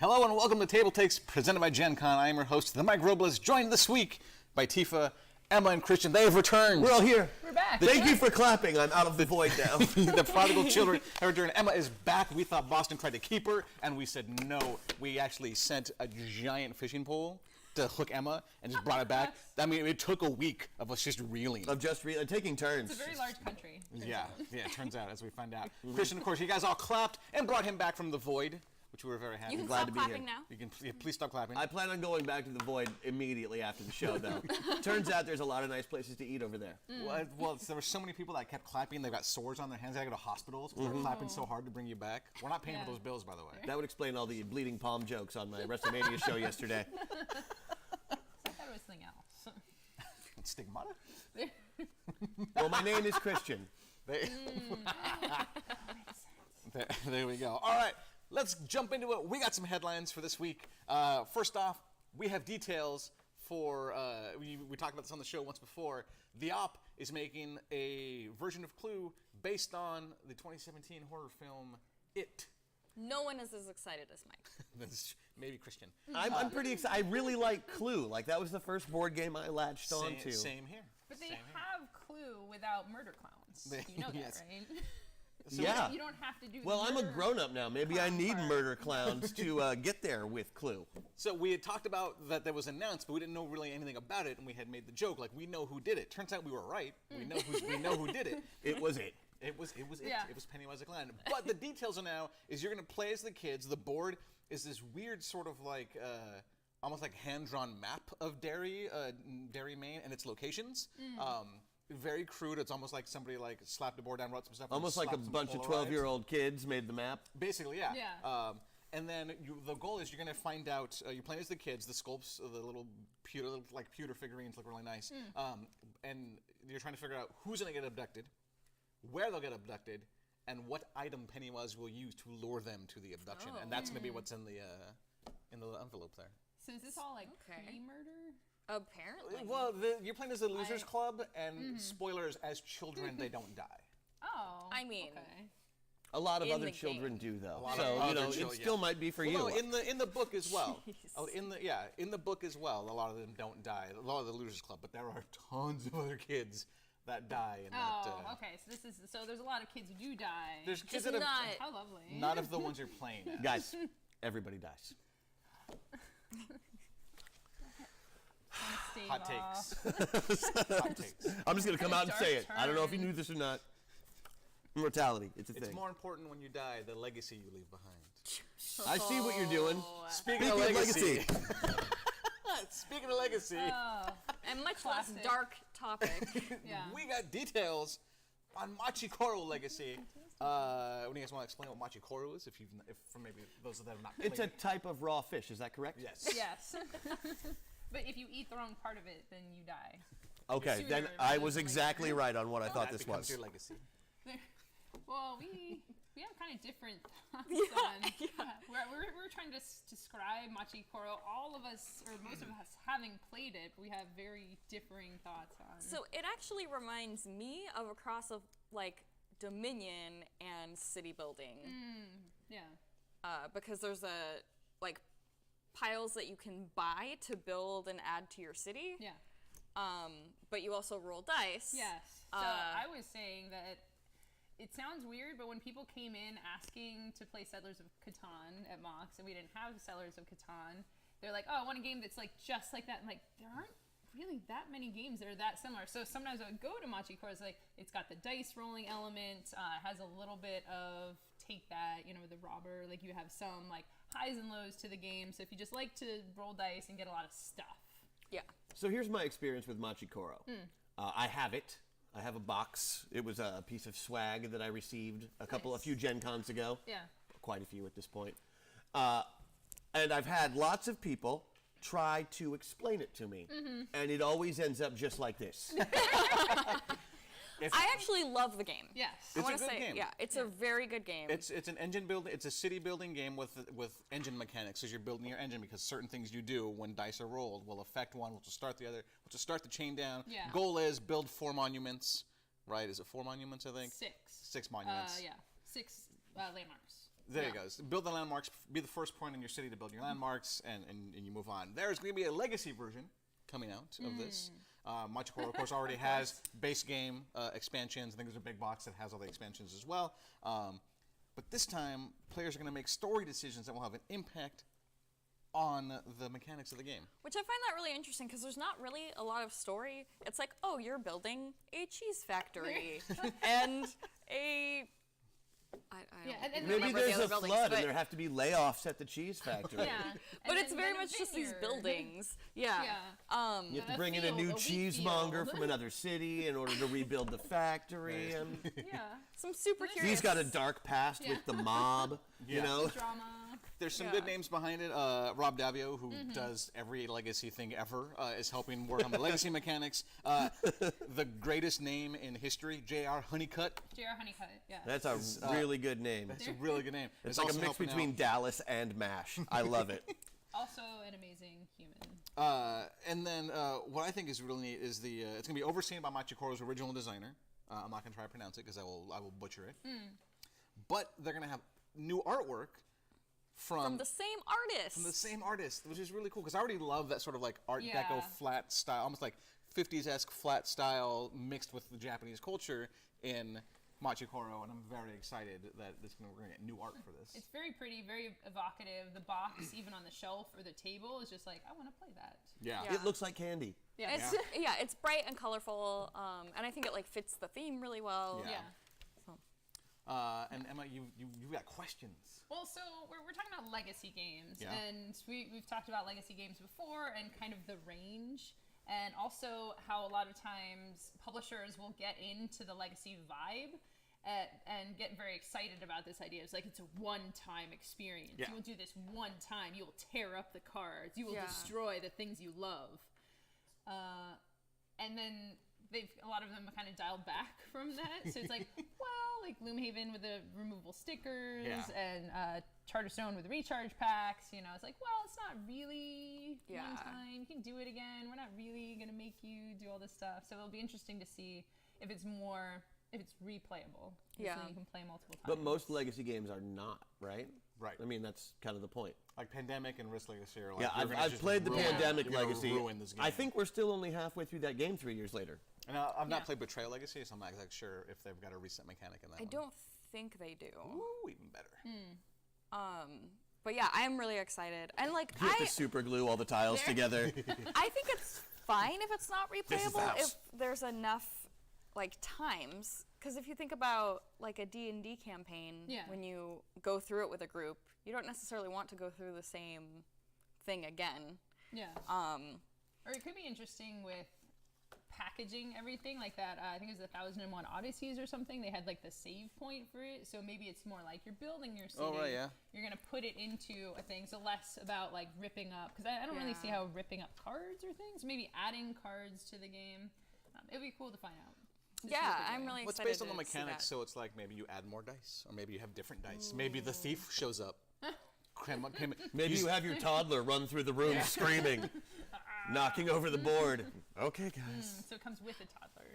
Hello and welcome to TableTakes, presented by Gen Con. I am your host, the Mike Robles, joined this week by Tifa, Emma, and Christian. They have returned. We're all here. We're back. Thank you for clapping. I'm out of the void now. The prodigal children have returned. Emma is back. We thought Boston tried to keep her, and we said no. We actually sent a giant fishing pole to hook Emma and just brought it back. I mean, it took a week of us just reeling. Taking turns. It's a very large country. Yeah, it turns out, as we find out. Christian, of course, you guys all clapped and brought him back from the void, which we were very happy. You can Glad stop to be clapping here. now. You can please stop clapping. I plan on going back to the void immediately after the show, though. Turns out there's a lot of nice places to eat over there. Well, there were so many people that kept clapping. They've got sores on their hands. They got to go to hospitals. They're clapping so hard to bring you back. We're not paying for those bills, by the way. That would explain all the bleeding palm jokes on my WrestleMania show yesterday. I thought it was something else. Stigmata? Well, my name is Christian. There we go. All right, let's jump into it. We got some headlines for this week. First off, we have details for, we talked about this on the show once before. The Op is making a version of Clue based on the 2017 horror film It. No one is as excited as Mike. That's maybe Christian. I'm pretty excited. I really like Clue. Like, that was the first board game I latched onto. Same here. But they have Clue without murder clowns. You know Yes. that, right? So yeah. You don't have to do Well, I'm a murder grown-up now. Maybe I clown need part. murder clowns to get there with Clue. So we had talked about that was announced, but we didn't know really anything about it, and we had made the joke like we know who did it. Turns out we were right. We know who did it. It was it. It was it. Yeah. It was Pennywise the Clown. But the details are now is you're going to play as the kids. The board is this weird sort of like almost like hand-drawn map of Derry, Maine, and its locations. Very crude. It's almost like somebody like slapped a board down, wrote some stuff. Almost like a bunch of 12-year-old kids made the map. Basically, yeah. Yeah. And then the goal is you're going to find out. You're playing as the kids. The sculpts, the little pewter figurines look really nice. And you're trying to figure out who's going to get abducted, where they'll get abducted, and what item Pennywise will use to lure them to the abduction. And that's going to be what's in the envelope there. So is this all like Okay. pre-murder? Apparently. Well, you're playing as the Losers Club, and spoilers, as children, they don't die. Oh. I mean, okay. A lot of In other the children game. do, though. lot So, of you know, other it children, still yeah. might be for Well, you. no, in the book as well. Jeez. In the book as well, a lot of them don't die. A lot of the Losers Club, but there are tons of other kids that die. In Oh, that, okay. So there's a lot of kids who do die. There's kids Just that have, not. How lovely. not of the ones you're playing as. Guys, everybody dies. Stave Hot off. takes. Hot takes. I'm just going to come out and say it. Dark I don't know if you turn. knew this or not. Mortality, it's a It's thing. more important when you die, the legacy you leave behind. I see what you're doing. Speaking Speaking of legacy. Speaking of legacy, And much Classic. less dark topic. Yeah. we got details on Machi Koro Legacy. When you guys want to explain what Machi Koro is, if for maybe those that have not played It's a it. type of raw fish, is that correct? Yes. Yes. But if you eat the wrong part of it, then you die. Okay, Sooner then rather I than was later. exactly right on what I thought That this becomes was. your legacy. Well, we have kind of different thoughts on. We're trying to describe Machi Koro. All of us, or most of us, having played it, but we have very differing thoughts on. So it actually reminds me of a cross of like Dominion and city building. Yeah. Because there's like piles that you can buy to build and add to your city. Yeah. But you also roll dice. Yes. So I was saying that it sounds weird, but when people came in asking to play Settlers of Catan at Mox, and we didn't have Settlers of Catan, they're like, "Oh, I want a game that's like just like that." And like, there aren't really that many games that are that similar. So sometimes I would go to Machi Koro, it's like it's got the dice rolling element, has a little bit of take that, the robber. Like you have some like highs and lows to the game. So if you just like to roll dice and get a lot of stuff. Yeah. So here's my experience with Machi Koro. I have it. I have a box. It was a piece of swag that I received a few Gen Cons ago. Yeah. Quite a few at this point. And I've had lots of people try to explain it to me. And it always ends up just like this. I actually love the game. Yes. I It's want a to good say, game. yeah, it's a very good game. It's an engine building. It's a city building game with engine mechanics. As you're building your engine, because certain things you do when dice are rolled will affect one, which will start the other, which will start the chain down. Yeah. Goal is build 4 monuments. Right? Is it 4 monuments? I think. 6. 6 monuments. Yeah. 6 landmarks. There you go. So build the landmarks. Be the first point in your city to build your landmarks, and you move on. There's going to be a legacy version coming out of this. Machi Koro, of course, already has base game expansions. I think there's a big box that has all the expansions as well. But this time, players are going to make story decisions that will have an impact on the mechanics of the game. Which I find that really interesting because there's not really a lot of story. It's like, oh, you're building a cheese factory and a... and Maybe remember there's the a other buildings, flood but- and there have to be layoffs at the cheese factory. But And it's then very a much just these vineyard. buildings. Yeah. You have to A bring in a field, new a wheat cheesemonger field. from another city in order to rebuild the factory. And Some super curious. he's got a dark past with the mob, you know. Drama. There's some good names behind it. Rob Davio, who does every legacy thing ever, is helping work on the legacy mechanics. The greatest name in history, J.R. Honeycutt. J.R. Honeycutt, yeah. That's a really good name. That's a really good name. It's like a mix between Dallas and MASH. I love it. Also an amazing human. And then what I think is really neat is it's going to be overseen by Machi Koro's original designer. I'm not going to try to pronounce it because I will butcher it. But they're going to have new artwork from the same artist. From the same artist, which is really cool because I already love that sort of like Art Yeah. Deco flat style, almost like 50s-esque flat style mixed with the Japanese culture in Machi Koro, and I'm very excited that we're going to get new art for this. It's very pretty, very evocative. The box, even on the shelf or the table, is just like, I want to play that. Yeah. It looks like candy. Yeah. It's it's bright and colorful, and I think it like fits the theme really well. Yeah. So. And Emma, you've got questions. Well, so we're talking about legacy games, Yeah. and we've talked about legacy games before, and kind of the range, and also how a lot of times publishers will get into the legacy vibe and get very excited about this idea. It's like it's a one-time experience. Yeah. You will do this one time. You will tear up the cards. You will Yeah. destroy the things you love. And then a lot of them kind of dialed back from that. So it's like, well, like Gloomhaven with the removable stickers and Charterstone with recharge packs. You know, it's like, well, it's not really one time. You can do it again. We're not really gonna make you do all this stuff. So it'll be interesting to see if it's replayable. So you can play multiple times. But most legacy games are not, right? Right. I mean, that's kind of the point. Like Pandemic and Risk Legacy are like, Yeah, you're gonna I've just played the ruin- Pandemic you're gonna Legacy. ruin this game. I think we're still only halfway through that game 3 years later. And I've not played Betrayal Legacy, so I'm not exactly sure if they've got a reset mechanic in that I one. don't think they do. Ooh, even better. But yeah, I am really excited. And like You have to super glue all the tiles together. I think it's fine if it's not This is the replayable house. if there's enough like times. Because if you think about like a D&D campaign, when you go through it with a group, you don't necessarily want to go through the same thing again. Yeah. Or it could be interesting with packaging everything like that. I think it was the 1001 Odysseys or something. They had like the save point for it. So maybe it's more like you're building your city. Oh, right, yeah. You're going to put it into a thing. So less about like ripping up. Because I don't really see how ripping up cards or things. Maybe adding cards to the game. It would be cool to find out. Yeah, I'm really What's excited based on the to see mechanics, that. so it's like maybe you add more dice, or maybe you have different dice. Maybe the thief shows up. Maybe you have your toddler run through the room screaming, knocking over the board. Okay, guys. So it comes with a toddler.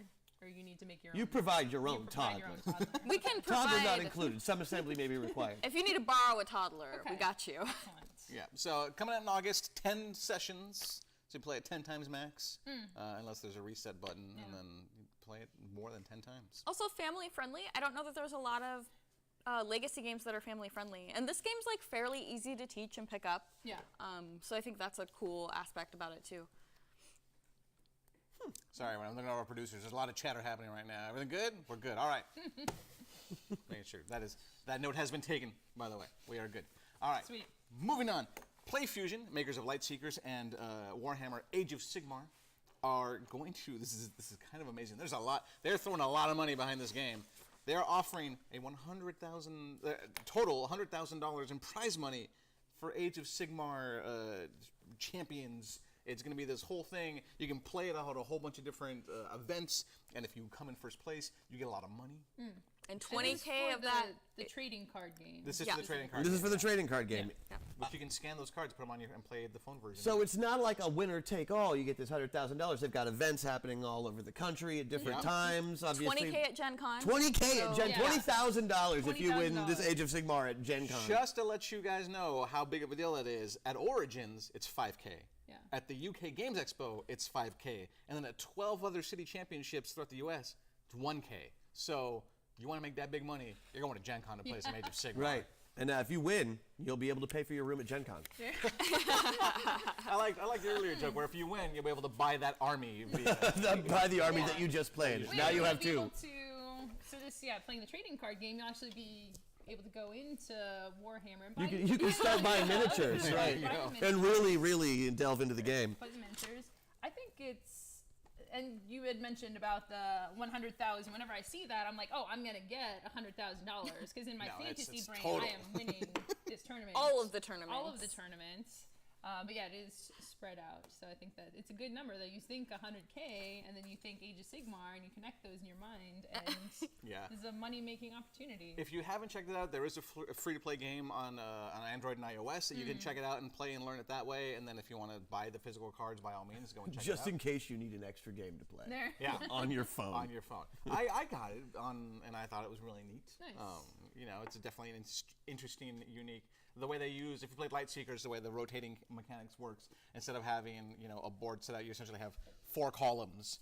Or you need to make your You own. provide your own provide your toddler. own toddler. We can Toddler not provide. included. Some assembly may be required. If you need to borrow a toddler, we Okay. got you. Excellent. Yeah. So coming out in August, 10 sessions. So you play it 10 times max, unless there's a reset button, and then you play it more than 10 times. Also family friendly. I don't know that there's a lot of legacy games that are family friendly, and this game's like fairly easy to teach and pick up. Yeah. So I think that's a cool aspect about it too. Sorry, when I'm looking at our producers, there's a lot of chatter happening right now. Everything good? We're good. All right. Making sure that note has been taken. By the way, we are good. All right. Sweet. Moving on. PlayFusion, makers of Lightseekers and Warhammer Age of Sigmar, are going to. This is kind of amazing. There's a lot. They're throwing a lot of money behind this game. They are offering a total $100,000 in prize money for Age of Sigmar champions. It's going to be this whole thing. You can play it out at a whole bunch of different events, and if you come in first place, you get a lot of money. And And this is 20K for of that. the trading card game. This is Yeah. for the trading card. This is game. for the trading card game. Yeah. But you can scan those cards, put them on and play the phone version. So it's not like a winner take all. You get this $100,000. They've got events happening all over the country at different times. Obviously, $20K at Gen Con. $20K at Gen. $20,000 if you win $20,000. this Age of Sigmar at Gen Con. Just to let you guys know how big of a deal it is, at Origins, it's $5K. Yeah. At the UK Games Expo, it's $5K. And then at 12 other city championships throughout the US, it's $1K. So you want to make that big money, you're going to Gen Con to play some Age of Sigmar. Right. And if you win, you'll be able to pay for your room at Gen Con. I like your earlier joke where if you win, you'll be able to buy that army. By the army that you just played. Now you have two. So this, playing the trading card game, you'll actually be able to go into Warhammer and buy You can start buying miniatures, right? And really delve into the game. Play the miniatures. I think it's, and you had mentioned about the 100,000. Whenever I see that, I'm like, oh, I'm gonna get $100,000 because in my fantasy brain, total. I am winning this tournament. All of the tournaments. All of the tournaments. But yeah, it is spread out. So I think that it's a good number that you think 100K and then you think Age of Sigmar and you connect those in your mind and this is a money-making opportunity. If you haven't checked it out, there is a free-to-play game on Android and iOS that you can check it out and play and learn it that way. And then if you want to buy the physical cards, by all means, go and check it out. Just in case you need an extra game to play. There. Yeah. On your phone. On your phone. I got it and I thought it was really neat. Nice. It's definitely an interesting, unique. The way they use, if you played Lightseekers, the way the rotating mechanics works, instead of having a board set out, you essentially have 4 columns,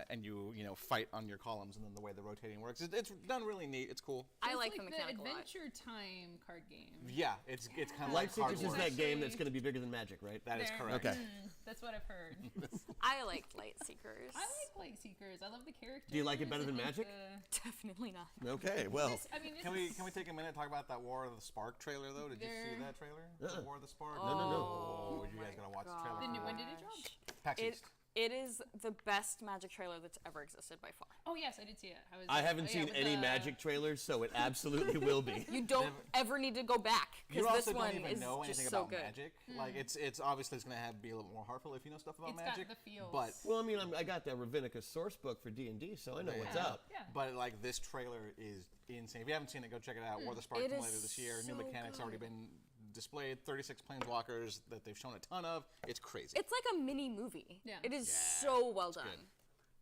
and you fight on your columns, and then the way the rotating works, it's done really neat. It's cool. I like the the mechanic a lot. Adventure Time card game. Yeah, it's kind of like Lightseekers is cardboard. that game that's going to be bigger than Magic, right? That is correct. Okay. That's what I've heard. I like Lightseekers. I like Lightseekers. I love the characters. Do you like it better than I Magic? Definitely not. Okay, well. Can we take a minute and talk about that War of the Spark trailer though? Did you see that trailer? The War of the Spark? No. Oh, you guys gotta watch the trailer. When did it drop? PAX East. It is the best Magic trailer that's ever existed by far. Oh yes, I did see it. I haven't seen any Magic trailers, so it absolutely will be. You don't ever need to go back because You this also one don't even is know just anything so about good. Magic. Like it's obviously it's gonna be a little more heartful if you know stuff about It's Magic. got the feels. But Well, I mean, I got that Ravinica source book for D&D, so I know what's up. Yeah. But like this trailer is insane. If you haven't seen it, go check it out. War of the Spark It from is later this year. New so mechanics already good. been displayed. 36 planeswalkers that they've shown a ton of. It's crazy. It's like a mini movie. Yeah. It is so well done.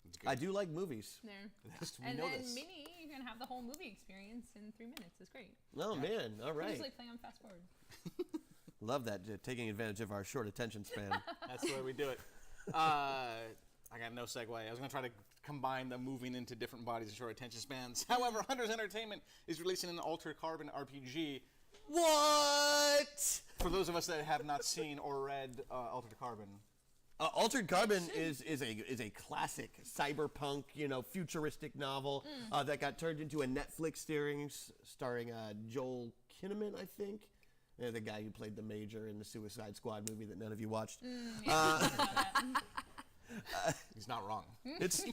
It's good. I do like movies. There. We And know then this. Mini, you can have the whole movie experience in 3 minutes. It's great. Oh, man. All Just right. like playing on fast forward. Love that, taking advantage of our short attention span. That's the way we do it. I got no segue. I was going to try to combine the moving into different bodies and short attention spans. However, Hunters Entertainment is releasing an Altered Carbon RPG. What? For those of us that have not seen or read Altered Carbon, Altered Carbon is a classic cyberpunk, futuristic novel that got turned into a Netflix series starring Joel Kinnaman, I think. The guy who played the Major in the Suicide Squad movie that none of you watched. he's not wrong. It's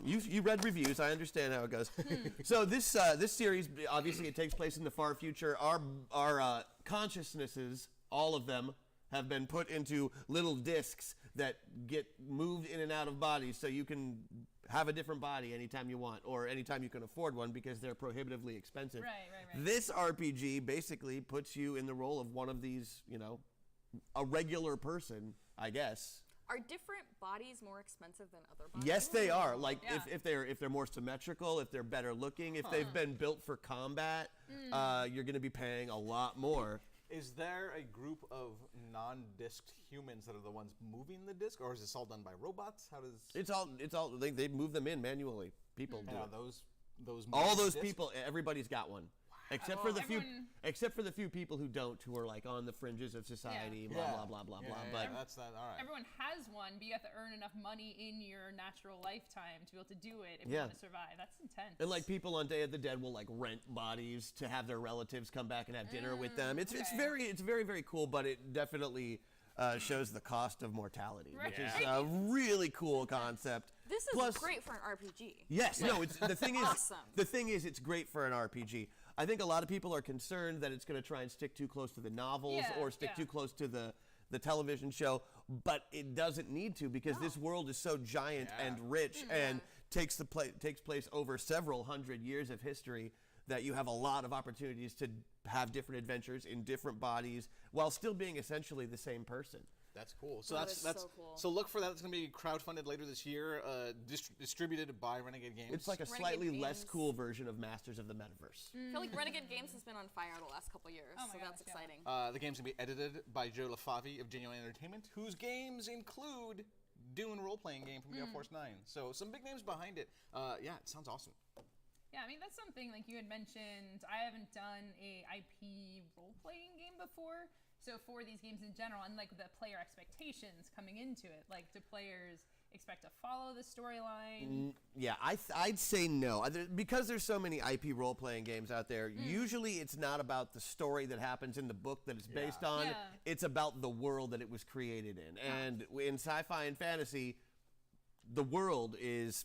you read reviews. I understand how it goes. So this series, obviously, it takes place in the far future. Our consciousnesses, all of them, have been put into little discs that get moved in and out of bodies, so you can have a different body anytime you want, or anytime you can afford one, because they're prohibitively expensive. Right. This RPG basically puts you in the role of one of these, a regular person, I guess. Are different bodies more expensive than other bodies? Yes, they are. Like Yeah. if they're more symmetrical, if they're better looking, if they've been built for combat, you're going to be paying a lot more. Is there a group of non-disced humans that are the ones moving the disc, or is this all done by robots? How does It's all they move them in manually. People do and are it. those All moving those discs? people, everybody's got one. Except for the few people who don't, who are like on the fringes of society, blah blah blah. But that's that. All right. Everyone has one, but you have to earn enough money in your natural lifetime to be able to do it if you want to survive. That's intense. and like people on Day of the Dead will like rent bodies to have their relatives come back and have dinner with them. It's very very cool, but it definitely shows the cost of mortality, which is a really cool concept. This is Plus, great for an RPG. Yes, no. It's the thing is Awesome. the thing is it's great for an RPG. I think a lot of people are concerned that it's going to try and stick too close to the novels or stick too close to the television show, but it doesn't need to, because this world is so giant and rich and takes place over several hundred years of history that you have a lot of opportunities to have different adventures in different bodies while still being essentially the same person. That's cool. So That that's is so cool. so look for that. It's going to be crowdfunded later this year, distributed by Renegade Games. It's like a Renegade slightly less Games. cool version of Masters of the Metaverse. I feel like Renegade Games has been on fire the last couple years, Oh my so gosh, that's yeah. exciting. The game's going to be edited by Joe LaFavi of Genuine Entertainment, whose games include Dune role-playing game from Gale Force 9. So some big names behind it. Yeah, it sounds awesome. Yeah, I mean, that's something like you had mentioned. I haven't done a IP role-playing game before. So for these games in general, and like the player expectations coming into it, like do players expect to follow the storyline? Yeah, I'd say no. Because there's so many IP role-playing games out there, usually it's not about the story that happens in the book that it's based on. Yeah. It's about the world that it was created in. And in sci-fi and fantasy, the world is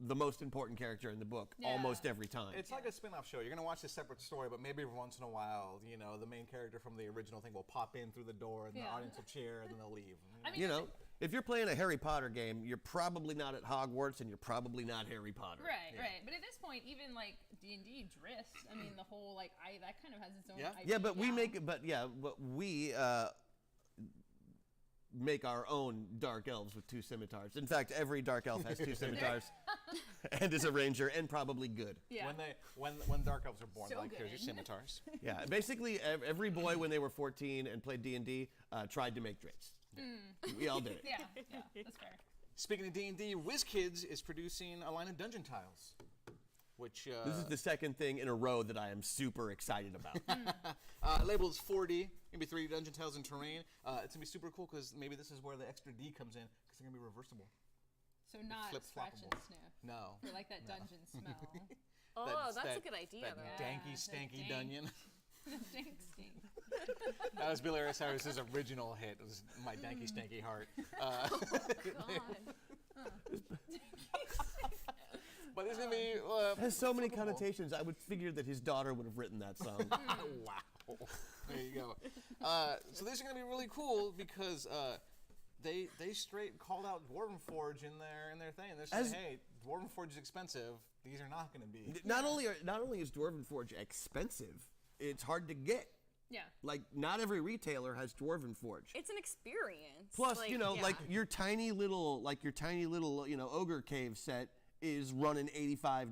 the most important character in the book almost every time. It's like a spin-off show. You're going to watch a separate story, but maybe every once in a while, the main character from the original thing will pop in through the door, and the audience will cheer, and then they'll leave. I mean, if you're playing a Harry Potter game, you're probably not at Hogwarts, and you're probably not Harry Potter. Right. But at this point, even like D&D Drift, I mean, the whole that kind of has its own IP. Yeah, but we make our own dark elves with 2 scimitars. In fact, every dark elf has 2 scimitars and is a ranger and probably good. Yeah. When dark elves are born, So here's your good. scimitars. Yeah, basically every boy when they were 14 and played D&D tried to make drapes. We all did it. Yeah, that's fair. Speaking of D&D, WizKids is producing a line of dungeon tiles, which This is the second thing in a row that I am super excited about. labeled 4D, maybe 3D dungeon tiles and terrain. It's gonna be super cool because maybe this is where the extra D comes in because they're gonna be reversible. So not Flip scratch and floppable. sniff. No. Or like that dungeon smell. Oh, that's that- a good idea, That though. danky, that stanky dank. dungeon. Stink, stink. That was Billy Ray Cyrus's original hit. It was My Danky Stanky Heart. But there's gonna be. It has so many connotations. I would figure that his daughter would have written that song. Wow. There you go. So this is gonna be really cool because they straight called out Dwarven Forge in their thing. They're saying, hey, Dwarven Forge is expensive. These are not gonna be. Not only is Dwarven Forge expensive, it's hard to get. Yeah. Like, not every retailer has Dwarven Forge. It's an experience. Plus, yeah. your tiny little, ogre cave set is running $85.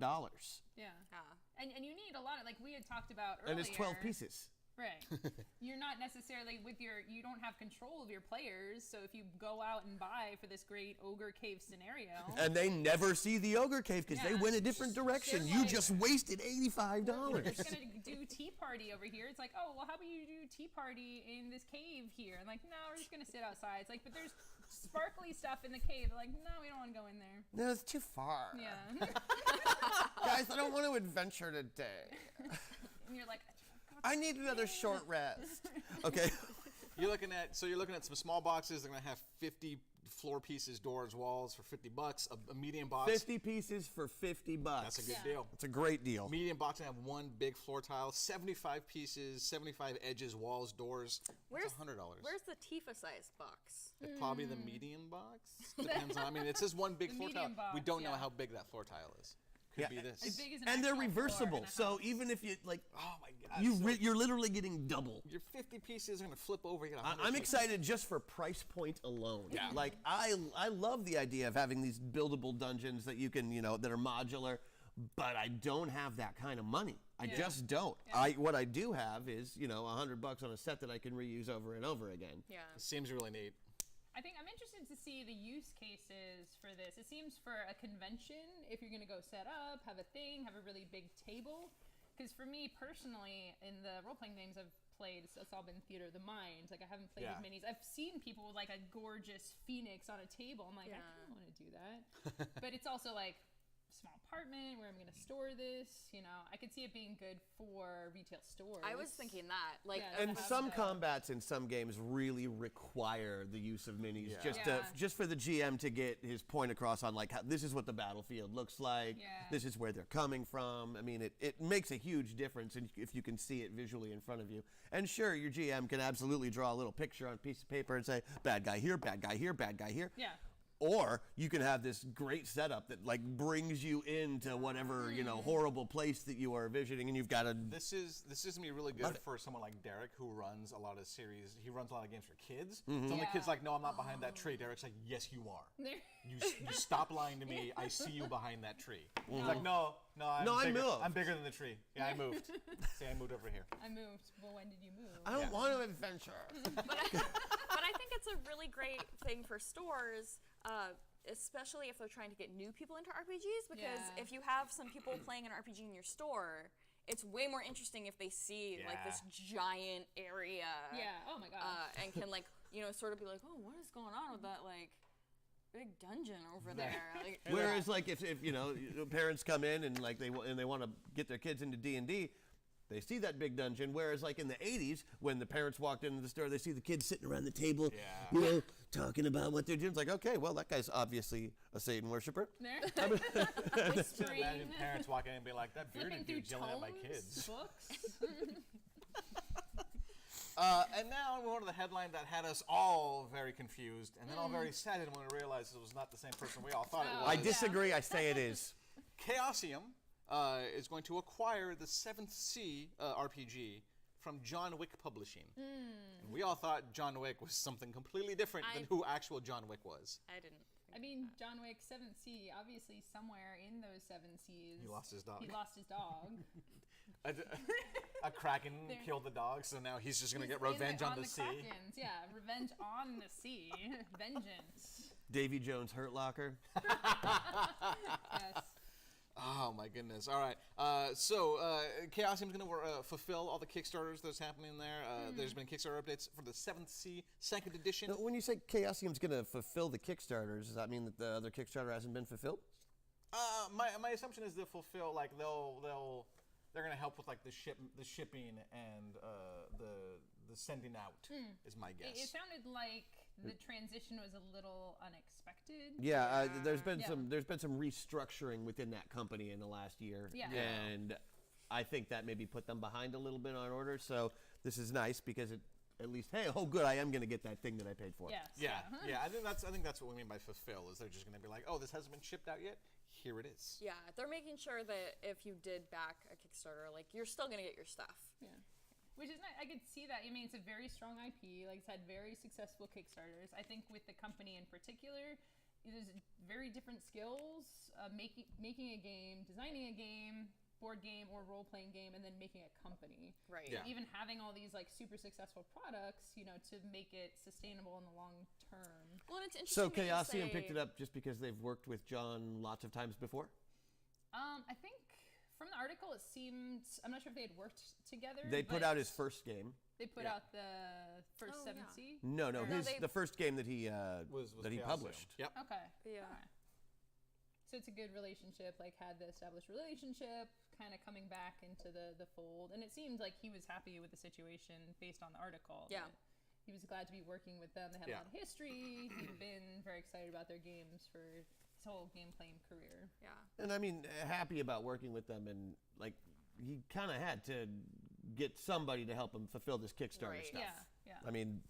Yeah. Ah. And you need a lot of, like we had talked about earlier. And it's 12 pieces. Right. You're not necessarily you don't have control of your players, so if you go out and buy for this great ogre cave scenario. And they never see the ogre cave because they Yeah. went a different direction. They're You like- just wasted $85. We're just gonna do tea party over here. It's like, oh well, how about you do tea party in this cave here? And like, no, we're just gonna sit outside. It's like, but there's sparkly stuff in the cave. They're like, no, we don't want to go in there. No, it's too far. Yeah. Guys, I don't want to adventure today. And you're like, I need another short rest. Okay. You're looking at some small boxes. They're gonna have 50 floor pieces, doors, walls for $50. A medium box. 50 pieces for $50. That's a good deal. It's a great deal. Medium box and have one big floor tile. 75 pieces, 75 edges, walls, doors. That's $100. Where's the Tifa-sized box? Probably the medium box. Depends on. I mean, it says one big The floor tile. medium box, We don't know yeah. how big that floor tile is. Could be this. as big as an And they're actual floor reversible. in a So house. even if you, like, Oh my God. you're literally getting double. Your 50 pieces are gonna flip over. You got 100 I'm pieces. excited just for price point alone. Yeah. Like, I love the idea of having these buildable dungeons that you can, that are modular, but I don't have that kind of money. I Yeah. just don't. Yeah. What I do have is, $100 on a set that I can reuse over and over again. Yeah. Seems really neat. I think I'm interested to see the use cases for this. It seems for a convention, if you're going to go set up, have a thing, have a really big table. Because for me personally, in the role-playing games I've played, it's all been Theater of the Mind. Like, I haven't played Yeah. with minis. I've seen people with, like, a gorgeous phoenix on a table. I'm like, I Yeah. kind of want to do that. But it's also, like, small apartment where I'm going to store this. I could see it being good for retail stores. I was thinking that. Like, Yeah. And have some the- combats in some games really require the use of minis, Yeah. just for the GM to get his point across on, like, how, this is what the battlefield looks like. Yeah. This is where they're coming from. I mean, it makes a huge difference if you can see it visually in front of you. And sure, your GM can absolutely draw a little picture on a piece of paper and say, bad guy here, bad guy here, bad guy here. Yeah. Or you can have this great setup that like brings you into whatever horrible place that you are visiting, and you've got to. This is gonna be really good for someone like Derek, who runs a lot of series. He runs a lot of games for kids. Some of the kids like, no, I'm not behind that tree. Derek's like, yes, you are. You stop lying to me. I see you behind that tree. He's like, no, I'm bigger. I'm bigger than the tree. Yeah, I moved. See, I moved over here. I moved. Well, when did you move? I don't want to adventure. But I think it's a really great thing for stores, especially if they're trying to get new people into RPGs, because if you have some people playing an RPG in your store, it's way more interesting if they see like this giant area. Yeah. Oh my gosh. And can like sort of be like, oh, what is going on with that like big dungeon over there? Like, Whereas like if parents come in and like they want to get their kids into D&D. They see that big dungeon, whereas like in the 80s, when the parents walked into the store, they see the kids sitting around the table, talking about what they're doing. It's like, okay, well, that guy's obviously a Satan worshiper. Imagine parents walking in and be like, that bearded dude yelling at my kids. And now we're on to the headline that had us all very confused, and then all very saddened when we realized it was not the same person we all thought it was. I disagree. I say it is. Chaosium is going to acquire the 7th Sea RPG from John Wick Publishing. And we all thought John Wick was something completely different than who actual John Wick was. I didn't. I mean, John Wick, 7th Sea, obviously somewhere in those 7 seas. He lost his dog. A kraken killed the dog, so now he's just going to get revenge on the sea. Krakens. Yeah, revenge on the sea. Vengeance. Davy Jones' Hurt Locker. Yes. Oh my goodness! All right, so Chaosium's going to fulfill all the Kickstarters that's happening there. There's been Kickstarter updates for the 7th Sea 2nd edition. Now, when you say Chaosium's going to fulfill the Kickstarters, does that mean that the other Kickstarter hasn't been fulfilled? My assumption is they'll fulfill, like they're going to help with like the shipping and the sending out is my guess. It sounded like the transition was a little unexpected. Yeah, there's been some restructuring within that company in the last year, and I think that maybe put them behind a little bit on orders. So this is nice because it at least, hey, oh good, I am going to get that thing that I paid for. Yes. Yeah. I think that's what we mean by fulfill. Is they're just going to be like, oh, this hasn't been shipped out yet. Here it is. Yeah, they're making sure that if you did back a Kickstarter, like you're still going to get your stuff. Yeah. Which is nice. I could see that. I mean, it's a very strong IP. Like, it's had very successful Kickstarters. I think with the company in particular, there's very different skills. Making a game, designing a game, board game or role-playing game, and then making a company. Right. Yeah. Even having all these like super successful products, to make it sustainable in the long term. Well, and it's So interesting. Chaosium picked it up just because they've worked with John lots of times before? I think from the article it seemed, I'm not sure if they had worked together. They put out his first game. They put out the first 7th Sea? No, the first game that he was that he Chaosium. published. Yep. Okay. Yeah. Okay. So it's a good relationship, like had the established relationship, kind of coming back into the fold. And it seemed like he was happy with the situation based on the article. Yeah. He was glad to be working with them. They had a lot of history. He'd been very excited about their games for his whole game playing career. Yeah. And I mean, happy about working with them, and like he kind of had to get somebody to help him fulfill this Kickstarter stuff. Yeah. I mean,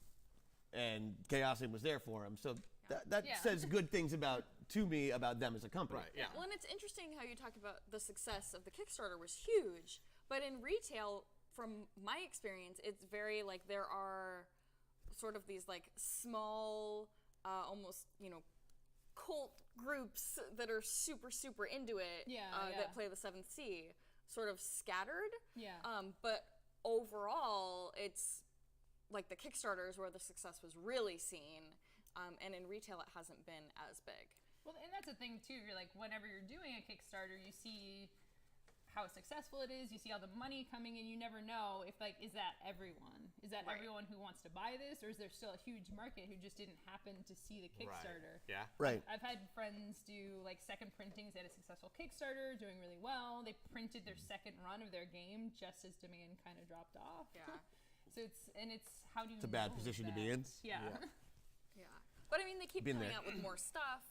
and Chaosium was there for him, so that says good things about them as a company. Right. Yeah. Well, and it's interesting how you talk about the success of the Kickstarter was huge, but in retail, from my experience, it's very like there are sort of these like small, almost cult groups that are super into it. That play the 7th Sea, sort of scattered. Yeah. But overall, it's like the Kickstarters where the success was really seen, and in retail it hasn't been as big. Well, and that's the thing too. You're like, whenever you're doing a Kickstarter, you see how successful it is. You see all the money coming in. You never know if is that everyone? Is that everyone who wants to buy this, or is there still a huge market who just didn't happen to see the Kickstarter? Right. Yeah. Right. I've had friends do like second printings. They had a successful Kickstarter, doing really well. They printed their second run of their game just as demand kind of dropped off. Yeah. So it's how do you? It's a bad know position to that? be in. Yeah. Yeah. But I mean, they keep coming there. out with more stuff.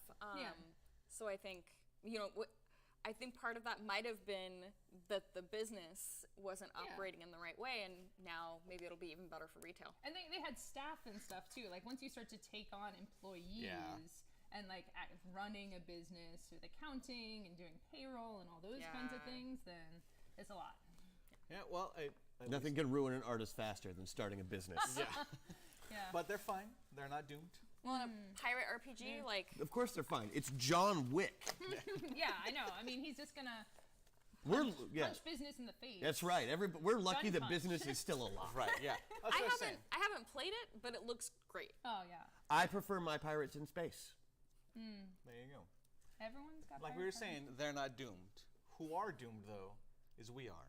So I think, I think part of that might have been that the business wasn't operating in the right way, and now maybe it'll be even better for retail. And they had staff and stuff too. Like once you start to take on employees, and like running a business with accounting and doing payroll and all those kinds of things, then it's a lot. Yeah, well, Nothing can ruin an artist faster than starting a business. But they're fine. They're not doomed. Well, in a pirate RPG, like... Of course they're fine. It's John Wick. Yeah, I know. I mean, he's just gonna punch business in the face. That's right. We're lucky that punch. business is still alive. Right, yeah. That's what I'm saying. I haven't played it, but it looks great. Oh, yeah. I prefer my pirates in space. There you go. Everyone's got Like we were saying, they're not doomed. Who are doomed, though, is we are.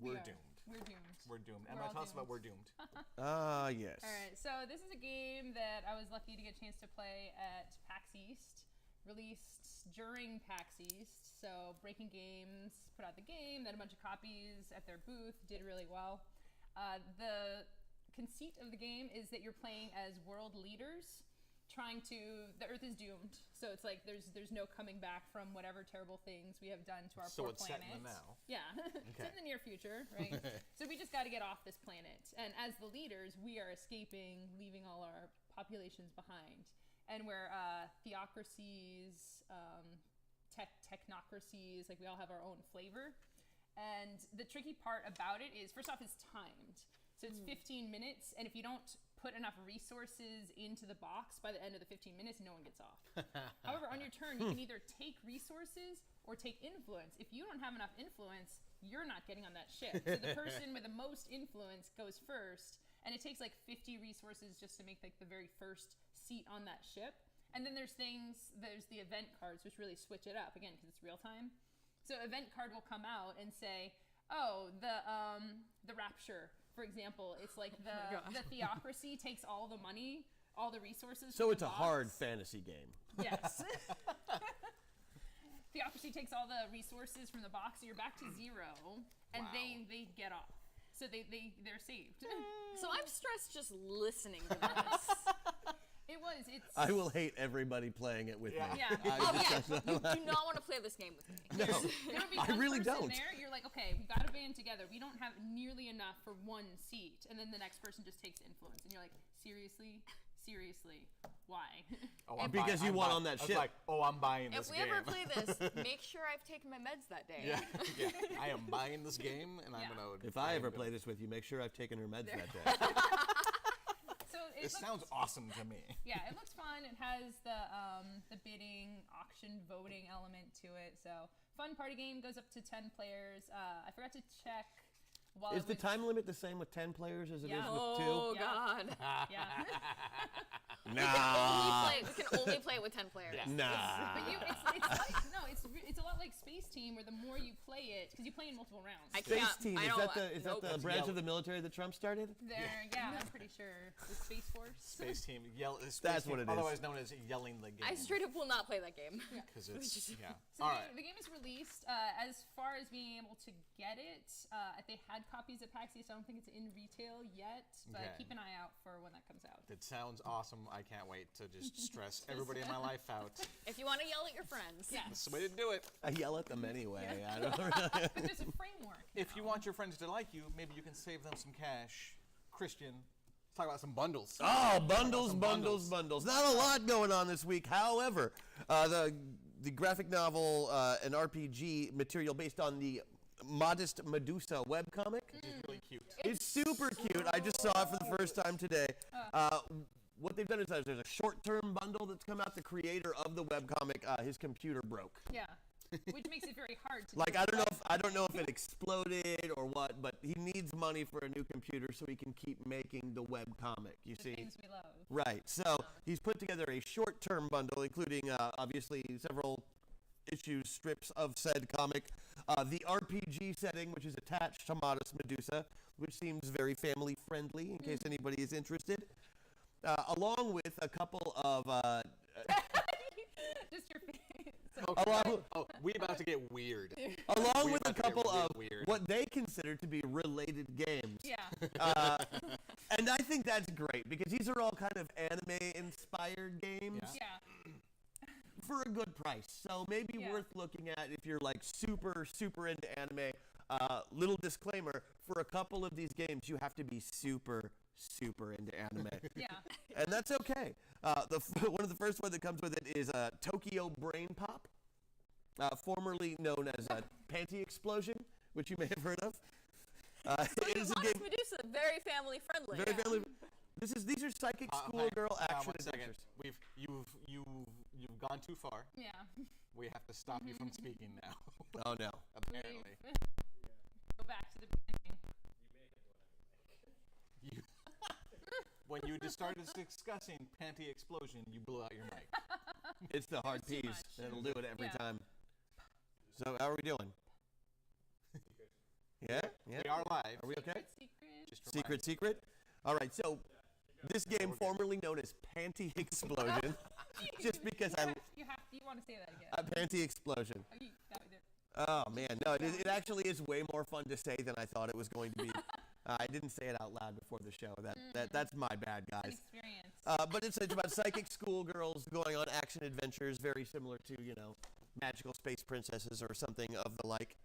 We're doomed. We're doomed. We're doomed. We're Emma, all tell us about doomed. We're Doomed. Yes. All right, so this is a game that I was lucky to get a chance to play at PAX East, released during PAX East. So Breaking Games put out the game, then a bunch of copies at their booth, did really well. The conceit of the game is that you're playing as world leaders the Earth is doomed, so it's like there's no coming back from whatever terrible things we have done to our poor planet. So it's set in the now. Yeah, it's in the near future, right? So we just got to get off this planet, and as the leaders, we are escaping, leaving all our populations behind, and we're theocracies, technocracies, like we all have our own flavor. And the tricky part about it is, first off, it's timed. So it's 15 minutes, and if you don't put enough resources into the box by the end of the 15 minutes, no one gets off. However, on your turn, you can either take resources or take influence. If you don't have enough influence, you're not getting on that ship. So the person with the most influence goes first, and it takes like 50 resources just to make like the very first seat on that ship. And then there's the event cards, which really switch it up, again, because it's real time. So event card will come out and say, oh, the Rapture, for example, it's like the theocracy takes all the money, all the resources. So from it's the a box. hard fantasy game. Yes. Theocracy takes all the resources from the box, so you're back to zero, and they get off. So they're saved. So I'm stressed just listening to this. I will hate everybody playing it with me. Yeah. You do not want to play this game with me. No, There would be I one really person don't. there, you're like, okay, we got to band together. We don't have nearly enough for one seat. And then the next person just takes influence. And you're like, seriously? Seriously? Why? Because you won on that ship. Like, I'm buying this If we game. ever play this, make sure I've taken my meds that day. Yeah, I am buying this game, and I'm going to... If I ever play this with you, make sure I've taken her meds that day. So it sounds awesome to me. Yeah, it looks fun. It has the bidding, auction, voting element to it. So fun party game, goes up to 10 players. I forgot to check. Is the time limit the same with 10 players as it is with 2? Oh, God. Yeah. Nah. We can only play it with 10 players. Nah. But it's a lot like Space Team, where the more you play it, because you play in multiple rounds. Space Team, is that the branch of the military that Trump started? I'm pretty sure. The Space Force. Space Team, That's what it is. Otherwise known as yelling the game. I straight up will not play that game. Because it's, So All right. the game is released. As far as being able to get it, they had copies at PAX East. I don't think it's in retail yet, but keep an eye out for when that comes out. It sounds awesome. I can't wait to just stress everybody in my life out. If you want to yell at your friends. Yeah. That's the way to do it. I yell at them anyway. I don't But there's a framework. If you want your friends to like you, maybe you can save them some cash. Christian, let's talk about some bundles. Oh, bundles. Not a lot going on this week. However, the graphic novel and RPG material based on the Modest Medusa webcomic. Which is really cute. It's super cute. I just saw it for the first time today. What they've done is there's a short-term bundle that's come out. The creator of the webcomic, his computer broke. Yeah. Which makes it very hard to Like do. I don't know if it exploded or what, but he needs money for a new computer so he can keep making the webcomic. You The see. things we love. Right. So he's put together a short-term bundle, including obviously several issues, strips of said comic. The RPG setting, which is attached to Modest Medusa, which seems very family-friendly, in case anybody is interested. Along with a couple of... Just your face. We about to get weird. along with a couple of weird. what they consider to be related games. Yeah. And I think that's great, because these are all kind of anime-inspired games. Yeah. For a good price, so maybe worth looking at if you're like super into anime. Little disclaimer, for a couple of these games you have to be super super into anime. Yeah. And that's okay. One of the first one that comes with it is Tokyo Brain Pop, formerly known as Panty Explosion, which you may have heard of. It is a game. Medusa, very family friendly. Very family. These are psychic schoolgirl action 1 second. adventures. You've gone too far. Yeah. We have to stop you from speaking now. Oh no. Apparently. Go back to the beginning. You, when you just started discussing Panty Explosion, you blew out your mic. It's the hard Too P's. much. That'll do it every Yeah. time. So how are we doing? Yeah? Yeah? We are live. Are we okay? Secret. Just Secret? All right, so this game, formerly known as Panty Explosion, just because You want to say that again. Panty Explosion. Oh, that was it. Oh, man. No, it actually is way more fun to say than I thought it was going to be. I didn't say it out loud before the show. That's my bad, An guys. experience. But it's about psychic schoolgirls going on action adventures, very similar to, magical space princesses or something of the like.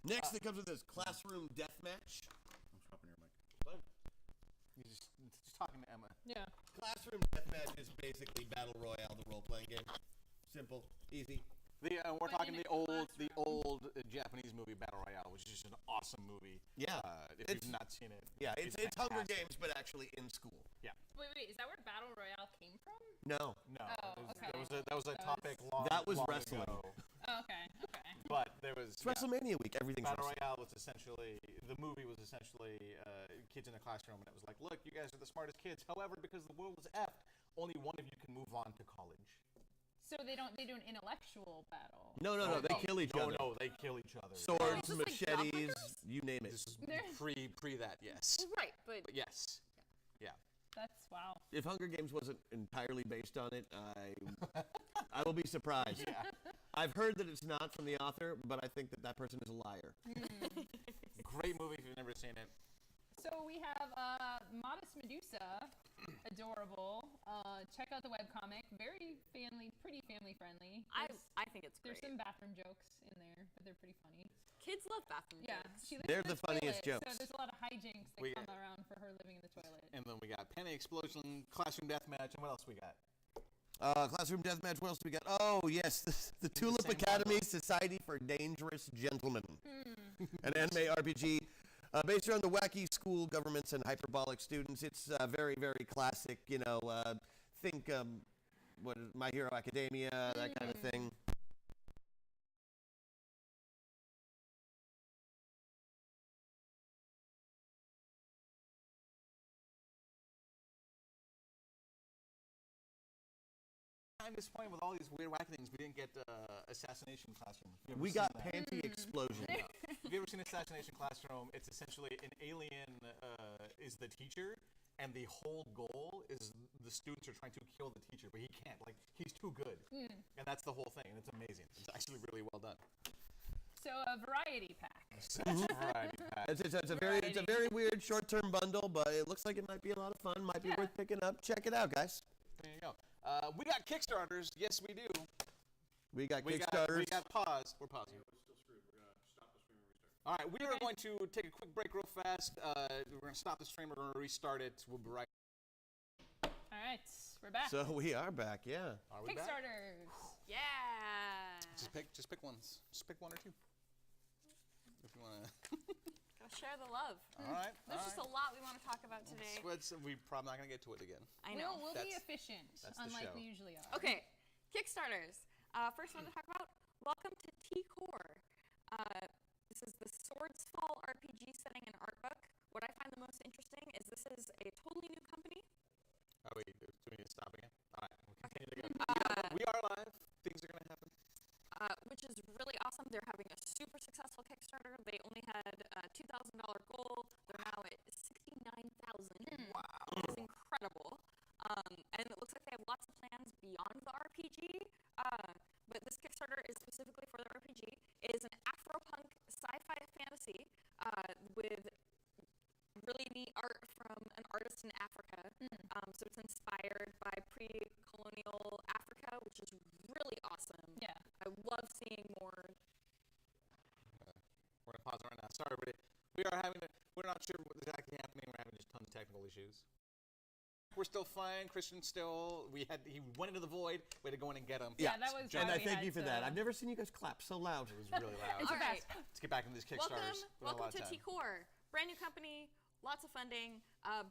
Next, it comes with this classroom deathmatch. I'm swapping your mic. You just talking to Emma. Yeah. Classroom deathmatch is basically Battle Royale, the role-playing game. Simple, easy. We're But talking in the a old Japanese movie Battle Royale, which is just an awesome movie. Yeah. If you've not seen it. Yeah, it's Hunger fantastic. Games, but actually in school. Yeah. Wait, is that where Battle Royale came from? No. No. Oh, That okay. was a topic long. That was long wrestling. ago. Oh, okay. But there was It's WrestleMania week. Everything's Battle wrestling. Royale was essentially the movie was essentially kids in a classroom, and it was like, look, you guys are the smartest kids. However, because the world is effed, only one of you can move on to college. So they do an intellectual battle. No, they kill each other. No, they kill each other. Swords, Is this like machetes, Jawbreakers? you name it. This is pre that, yes. Right, but But yes. Yeah. That's wow. If Hunger Games wasn't entirely based on it, I will be surprised. Yeah. I've heard that it's not from the author, but I think that person is a liar. Great movie if you've never seen it. So we have Modest Medusa, adorable. Check out the webcomic. Very pretty family friendly. I think it's There's great. some bathroom jokes in there, but they're pretty funny. Kids love bathroom Yeah, jokes. she lives They're in the funniest toilet, jokes. So there's a lot of hijinks that We- come around for her living in the toilet. And then we got Penny Explosion, Classroom Deathmatch, and what else we got? Classroom deathmatch. What else do we got? Oh yes, the Tulip same Academy bundle. Society for Dangerous Gentlemen, an anime RPG based around the wacky school governments and hyperbolic students. It's very very classic. Think what is My Hero Academia, that kind of thing. I'm disappointed with all these weird wacky things. We didn't get Assassination Classroom. Have you ever We seen got that? Panty Explosion. Have you ever seen Assassination Classroom? It's essentially an alien is the teacher, and the whole goal is the students are trying to kill the teacher, but he can't. Like, he's too good. And that's the whole thing, and it's amazing. It's actually really well done. So a variety pack. Such a variety pack. It's a very weird short-term bundle, but it looks like it might be a lot of fun. Might be Yeah. worth picking up. Check it out, guys. There you go. We got Kickstarters. Yes, we do. We got We Kickstarters. got pause. We're pausing. We're still screwed. We're gonna stop the stream and restart. All right, we are going to take a quick break real fast. We're going to stop the stream. We're going to restart it. We'll be right. All right, we're back. So we are back, yeah. Are we back? Kickstarters. Yeah. Just pick ones. Just pick one or two. If you want to. Gotta share the love. All right. There's just a lot we want to talk about today. We're probably not going to get to it again. I know. We'll be That's- efficient, that's the unlike show. we usually are. Okay, Kickstarters. First one to talk about, welcome to T-Core. This is the Swords Fall RPG setting and art book. What I find the most interesting is this is a totally new company. Are we, do we need to stop again? All right, we'll continue to go. We are live. Things are going to happen. Which is really awesome. They're having a super successful Kickstarter. They only had a $2,000 goal. They're now at $69,000. Wow. Which is incredible. And it looks like they have lots of plans beyond the RPG. But this Kickstarter is specifically for the RPG. It is an Afro-punk sci-fi fantasy with really neat art from an artist in Africa. So it's inspired by pre-colonial Africa, which is really awesome. Yeah. I love seeing more. We're going to pause right now. Sorry, everybody. We're not sure what's exactly happening. We're having just tons of technical issues. We're still fine. Christian still. He went into the void. We had to go in and get him. Yeah, that was. And how I we thank had you for to- that. I've never seen you guys clap so loud. It was really loud. It's All a right. fast. Let's get back into these Kickstarters. Welcome to T-Core. Brand new company, lots of funding,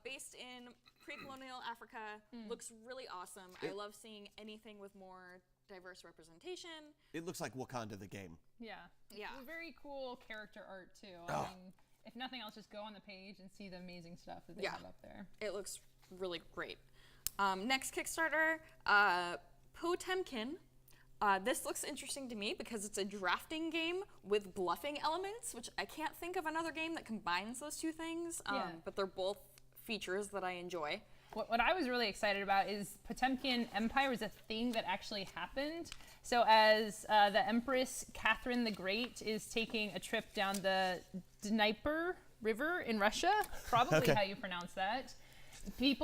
based in pre-colonial Africa. Looks really awesome. I love seeing anything with more diverse representation. It looks like Wakanda the game. Yeah. Yeah. It's very cool character art too. I mean, if nothing else, just go on the page and see the amazing stuff that they have up there. It looks really great. Next Kickstarter, Potemkin. This looks interesting to me because it's a drafting game with bluffing elements, which I can't think of another game that combines those two things, but they're both features that I enjoy. What I was really excited about is Potemkin Empire was a thing that actually happened. So as the Empress Catherine the Great is taking a trip down the Dnieper River in Russia, probably how you pronounce that, they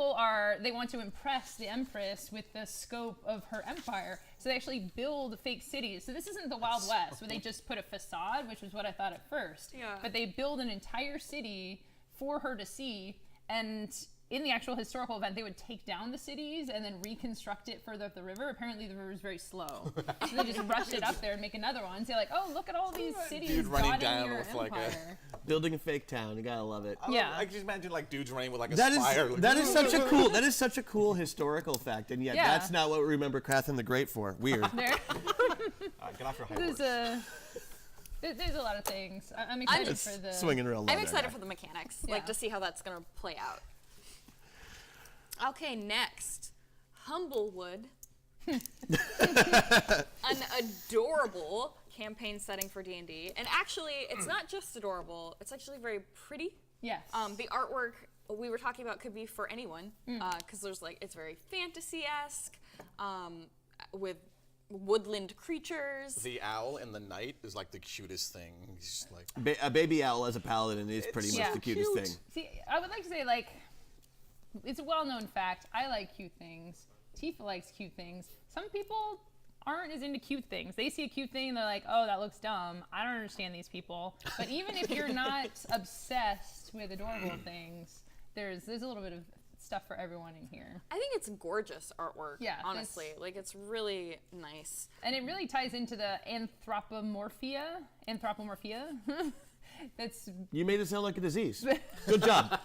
want to impress the Empress with the scope of her empire. So they actually build fake cities. So this isn't the Wild West where they just put a facade, which was what I thought at first. Yeah. But they build an entire city for her to see, and in the actual historical event, they would take down the cities and then reconstruct it further up the river. Apparently, the river is very slow. So they just rushed it up there and make another one. So you're like, oh, look at all these cities Dude running dotting down your with, like, empire. Building a fake town. You gotta love it. Yeah. I can just imagine like dudes running with like a That spire. is such a cool historical fact, and yet Yeah. that's not what we remember Catherine the Great for. Weird. There. Get off your high There's horse. there's a lot of things. I'm excited It's for the swinging real low. I'm there, excited guy. for the mechanics, Yeah. like to see how that's gonna play out. Okay, next, Humblewood. An adorable campaign setting for D&D. And actually, it's not just adorable, it's actually very pretty. Yes. The artwork we were talking about could be for anyone, because there's like, it's very fantasy-esque, with woodland creatures. The owl in the night is like the cutest thing. He's just like A baby owl as a paladin is pretty much yeah. the cutest cute. thing. See, I would like to say, like, it's a well-known fact. I like cute things. Tifa likes cute things. Some people aren't as into cute things. They see a cute thing and they're like, oh, that looks dumb. I don't understand these people. But even if you're not obsessed with adorable things, there's a little bit of stuff for everyone in here. I think it's gorgeous artwork, Yeah, honestly. Like, it's really nice. And it really ties into the anthropomorphia. That's You made it sound like a disease. Good job.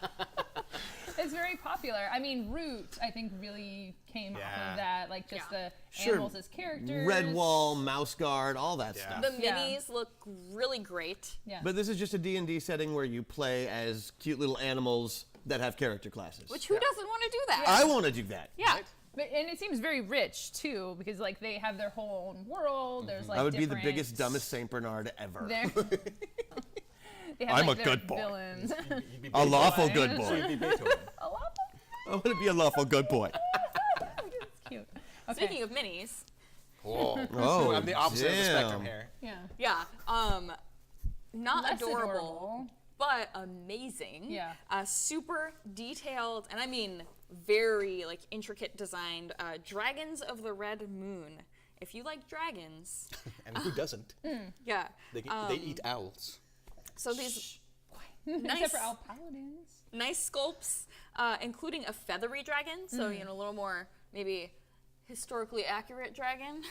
it's very popular. I mean, Root, I think, really came off of that. Like, just Yeah. the Sure. animals as characters. Redwall, Mouse Guard, all that stuff. The Yeah. minis look really great. Yeah. But this is just a D&D setting where you play as cute little animals that have character classes. Which, who doesn't want to do that? I want to do that. Yeah. Right? And it seems very rich too, because like they have their whole own world. There's like I would be the different- biggest, dumbest Saint Bernard ever. They're- they have, I'm like, a their good boy. villains. You'd be A lawful boy. good boy. You'd be Beethoven. A lot I want to be a lawful good boy. It's cute. Okay. Speaking of minis, Whoa. Oh, I'm the opposite of the spectrum damn. here. Yeah. yeah, not Less adorable, but amazing. Yeah. Super detailed, and I mean very like intricate designed dragons of the Red Moon. If you like dragons, And who doesn't? yeah. They eat owls. So these Except nice, for Owl Paladins. nice sculpts, including a feathery dragon. So you know, a little more maybe historically accurate dragon.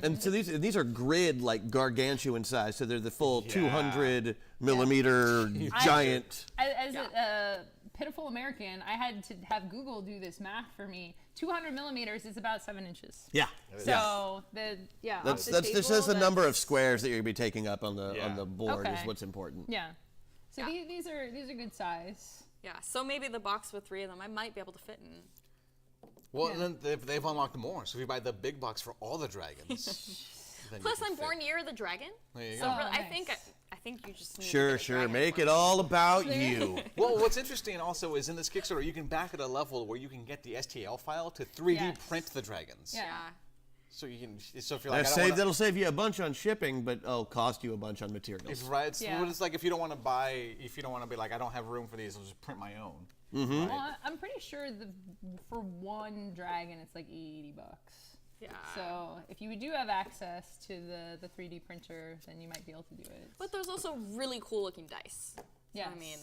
And so these are grid like gargantuan size, so they're the full Yeah. 200 millimeter giant. As a pitiful American, I had to have Google do this math for me. 200 millimeters is about 7 inches. Yeah. So That's the this says table, the number of that's- squares that you're gonna be taking up on the Yeah. board is Okay. what's important. yeah. So Yeah. these are good size. Yeah. So maybe the box with 3 of them, I might be able to fit in. Well, and then they've unlocked more. So if you buy the big box for all the dragons. then Plus, you can I'm fit. born year of the dragon. There you So go. Oh, really, nice. I think you just need to Sure, get a sure. dragon Make for it all about you. Well, what's interesting also is in this Kickstarter, you can back at a level where you can get the STL file to 3D Yes. print the dragons. Yeah. Yeah. So you can. So if you're like, That'll save you a bunch on shipping, but cost you a bunch on materials. It's right. It's, Yeah. what it's like if you don't want to buy, if you don't want to be like, I don't have room for these, I'll just print my own. Mm-hmm. Well, I'm pretty sure for one dragon it's like $80. Yeah. So if you do have access to the 3D printer, then you might be able to do it. But there's also really cool looking dice. So, Yes. I mean,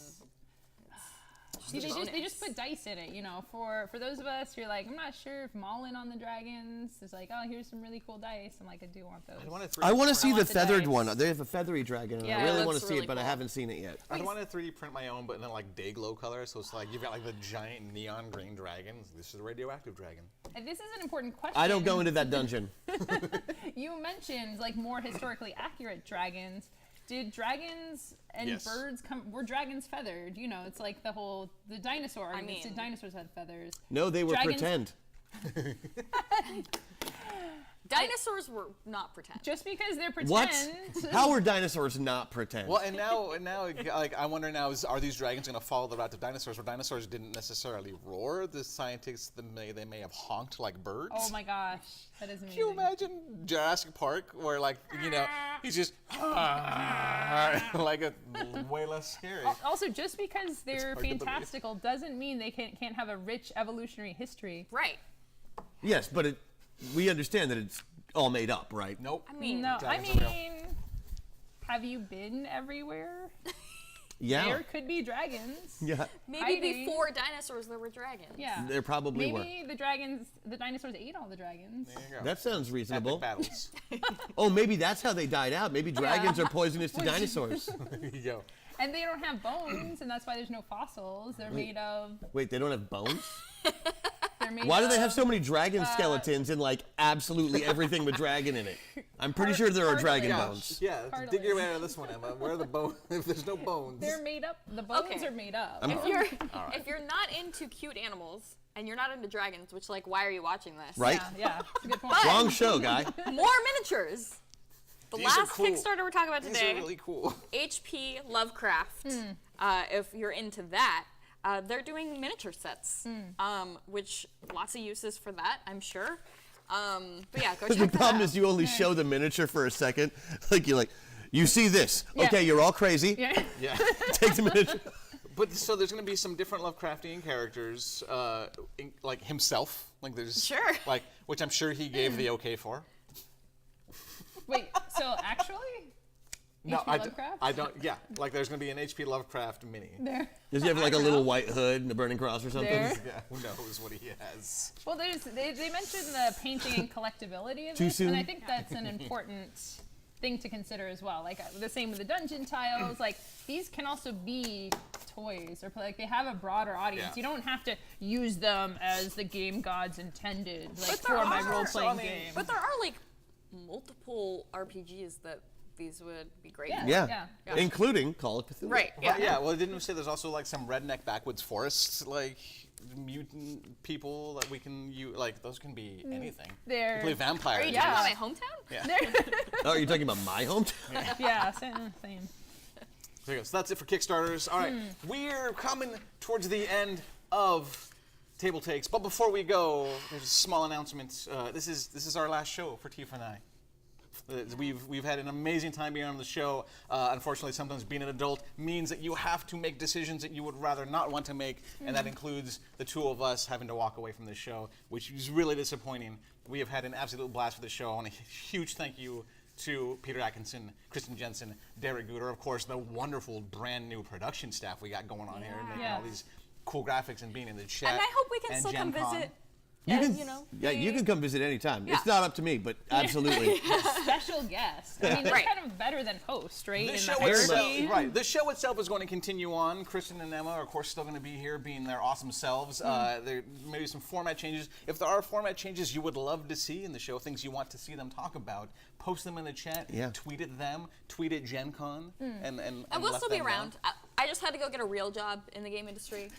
See, they just put dice in it, you know. For those of us who are like, I'm not sure if mauling on the dragons is like, oh, here's some really cool dice. I'm like, I do want those. I want to see the the feathered dice. one. They have a feathery dragon, and Yeah, I it really looks want to see really it, but I cool. haven't seen it yet. I want to 3D print my own, but then like day glow color. So it's like you've got like the giant neon green dragon. This is a radioactive dragon. And this is an important question. I don't go into that dungeon. You mentioned like more historically accurate dragons. Did dragons and Yes. birds were dragons feathered? You know, it's like the dinosaur arguments. Did dinosaurs have feathers? No, they were Dragons- pretend. Dinosaurs were not pretend. Just because they're pretend. What? How were dinosaurs not pretend? Well, and now, like, I wonder now, are these dragons going to follow the route of dinosaurs? Where dinosaurs didn't necessarily roar, the scientists they may have honked like birds. Oh my gosh, that is amazing. Can you imagine Jurassic Park, where like he's just like a way less scary. Also, just because they're hard to believe. fantastical doesn't mean they can't have a rich evolutionary history. Right. Yes, but we understand that it's all made up, right? Nope. I mean, No, I Dragons are real. mean, have you been everywhere? Yeah. There could be dragons. Yeah. maybe hiding. before dinosaurs there were dragons. Yeah. There probably were. Maybe the dinosaurs ate all the dragons. There you go. That sounds reasonable. Epic battles. Oh, maybe that's how they died out. Maybe dragons are poisonous to dinosaurs. There you go. And they don't have bones, and that's why there's no fossils. They're made of. Wait, they don't have bones? They're made Why do they of- have so many dragon skeletons in like absolutely everything with dragon in it? I'm pretty sure there are dragon Yeah, bones. yeah. Dig your Cartilage. way out of this one, Emma. Where are the bones? If there's no bones. They're made up. The bones Okay. are made up. If you're not into cute animals and you're not into dragons, which like why are you watching this? Right? Yeah, that's a good point. Wrong show, guy. More miniatures. The These are last cool. Kickstarter we're talking about These today, are really cool. HP Lovecraft. If you're into that, they're doing miniature sets, which lots of uses for that, I'm sure. But yeah, go check The that problem out. is you only show the miniature for a second. Like you're like, you see this. Yeah. Okay, you're all crazy. Yeah. Yeah. Take the miniature. But so there's going to be some different Lovecraftian characters, like himself. Like there's Sure. like which I'm sure he gave the okay for. Wait, so actually? No, H.P. Lovecraft? I don't. Yeah, like there's going to be an HP Lovecraft mini. There. Does he have like a little white hood and a burning cross or something? There. Yeah, who knows what he has? Well, they mentioned the painting and collectability of Too it, soon? and I think that's an important thing to consider as well. Like the same with the dungeon tiles. Like these can also be toys, or like they have a broader audience. Yeah. You don't have to use them as the game gods intended, like But there for my are- role-playing game. But there are like multiple RPGs that these would be great for. Yeah. Yeah. Including Call of Cthulhu. Right. Yeah. Yeah. Well, didn't we say there's also like some redneck backwoods forests, like mutant people that we can use? Like those can be anything. They're- Play vampires. Are you Yeah. talking about my hometown? Yeah. Oh, you're talking about my hometown? yeah, same. There you go. So that's it for Kickstarters. All right, we're coming towards the end of TableTakes, but before we go, there's a small announcement. This is our last show for Tifa and I. We've had an amazing time being on the show. Unfortunately, sometimes being an adult means that you have to make decisions that you would rather not want to make, and that includes the two of us having to walk away from the show, which is really disappointing. We have had an absolute blast with the show, and a huge thank you to Peter Atkinson, Kristen Jensen, Derek Gooder, of course, the wonderful brand new production staff we got going on here, making Yeah. all these cool graphics and being in the chat. And I hope we can and still Gen come Con. visit. You can, know, you can come visit anytime. Yeah. It's not up to me, but absolutely. Special guest. I mean, they're Right. kind of better than host, right? The In show the itself, hierarchy. right? The show itself is going to continue on. Kristen and Emma are, of course, still going to be here, being their awesome selves. There may be some format changes. If there are format changes you would love to see in the show, things you want to see them talk about, post them in the chat. Yeah. Tweet at them. Tweet at Gen Con. And And we'll let still be them know. around. I just had to go get a real job in the game industry.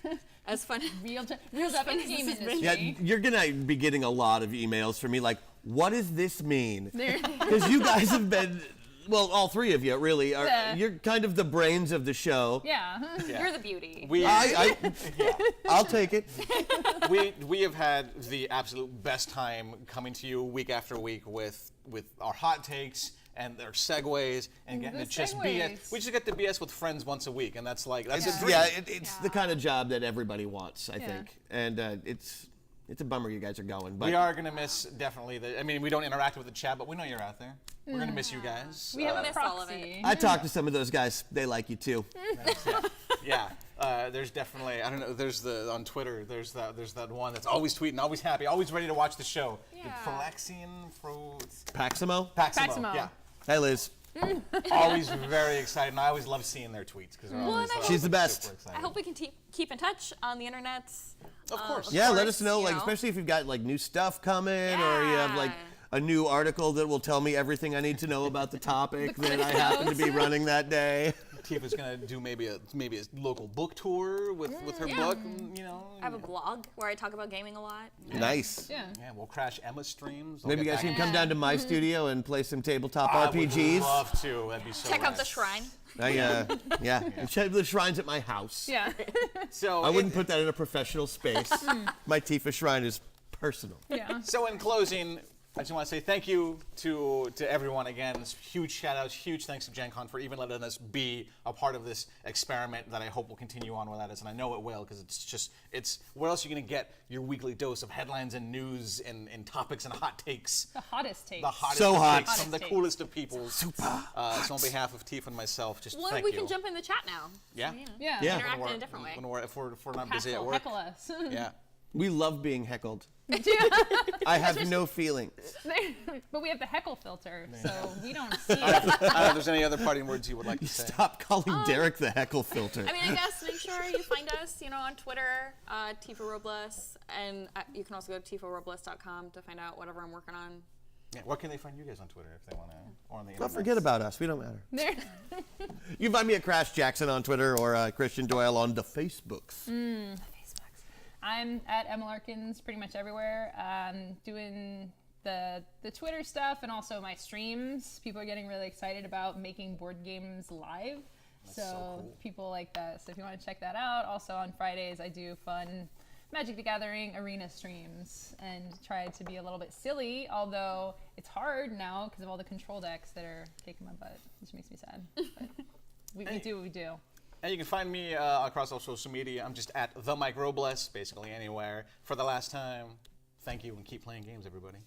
As fun. Real job in the game This has been- industry. Yeah, you're gonna be getting a lot of emails from me like, what does this mean? They're- Because you guys have been, well, all three of you really are. Yeah. You're kind of the brains of the show. yeah. Yeah. You're the beauty. I'll take it. we have had the absolute best time coming to you week after week with our hot takes and their segues and getting The to just BS. segues. We just get to BS with friends once a week, and that's a dream. Yeah, it's the kind of job that everybody wants, I Yeah. think, and it's a bummer you guys are going. But We are going to miss definitely I mean, we don't interact with the chat, but we know you're out there. We're going to miss you guys. We have a miss all of proxy. it. I talked to some of those guys. They like you too. Yeah. There's definitely, I don't know, there's on Twitter, there's that one that's always tweeting, always happy, always ready to watch the show. Yeah. Flexian Fruits. Paximo? Paximo. Yeah. Hey, Liz. Always very excited, and I always love seeing their tweets because they're always She's the best. super excited. I hope we can keep in touch on the internet. Of course. Yeah, let us know, you like, especially if you've got like new stuff coming, or you have like a new article that will tell me everything I need to know about the topic that I happen to be running that day. Tifa's gonna do maybe a local book tour with her book, you know. I have a blog where I talk about gaming a lot. Nice. Yeah. Yeah, we'll crash Emma's streams. Maybe you guys can come down to my studio and play some tabletop I RPGs. would love to. That'd be so Check out the nice. shrine. Yeah. And check the shrines at my house. Yeah. So I wouldn't put that in a professional space. My Tifa shrine is personal. Yeah. So in closing, I just want to say thank you to everyone again. Huge shout outs, huge thanks to Gen Con for even letting us be a part of this experiment that I hope will continue on without us, and I know it will, because it's where else are you going to get your weekly dose of headlines and news and topics and hot takes. The hottest takes. The hottest So of hot. takes from the Hottest coolest of people. Super. So on behalf of Tifa and myself, just Well, thank we you. can jump in the chat now. Yeah. Yeah. Yeah. Interact in a different way. If we're not busy at work. Heckle us. Yeah. We love being heckled. I have no feelings. But we have the heckle filter, so we don't see I it. don't know if there's any other parting words you would like to say. Stop calling Derek the heckle filter. I mean, I guess make sure you find us, on Twitter, Tifa Robles, and you can also go to tifarobles.com to find out whatever I'm working on. Yeah, where can they find you guys on Twitter if they want to, or on the Don't internet? forget about us. We don't matter. There. You can find me at Crash Jackson on Twitter or Christian Doyle on the Facebooks. I'm at Emma Larkins pretty much everywhere. Doing the Twitter stuff and also my streams. People are getting really excited about making board games live. So cool. people like that. So if you want to check that out, also on Fridays I do fun Magic the Gathering arena streams and try to be a little bit silly, although it's hard now because of all the control decks that are kicking my butt, which makes me sad. But we do what we do. And you can find me across all social media. I'm just at the Mike Robles, basically anywhere. For the last time, thank you and keep playing games, everybody.